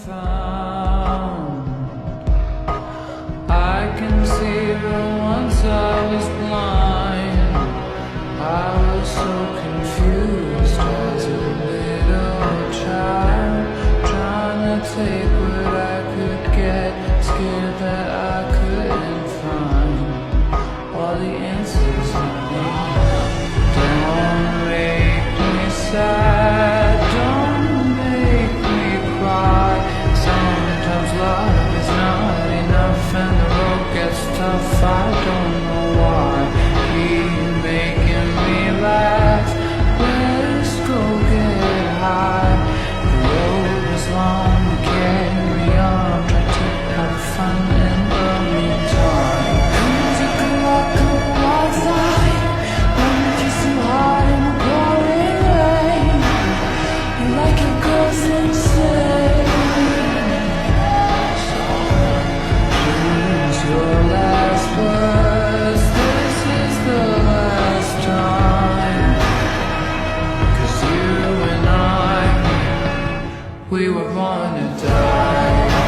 found. I can see that once I was blind. I was so confused as a little child, trying to take what I could get, scared that I couldn't find all the answers I need. Don't make me sad, don't make me cry. Sometimes love is not enough and the road gets tough. I don't know why. Keep making me laugh. Let's go get high. The road is long, carry on. Try to have fun in the meantime. Take a walk outside. Wanna kiss you hard in the pouring rain. You like it goes insane. So choose your last words. This is the last time. 'Cause you and I, we were born to die.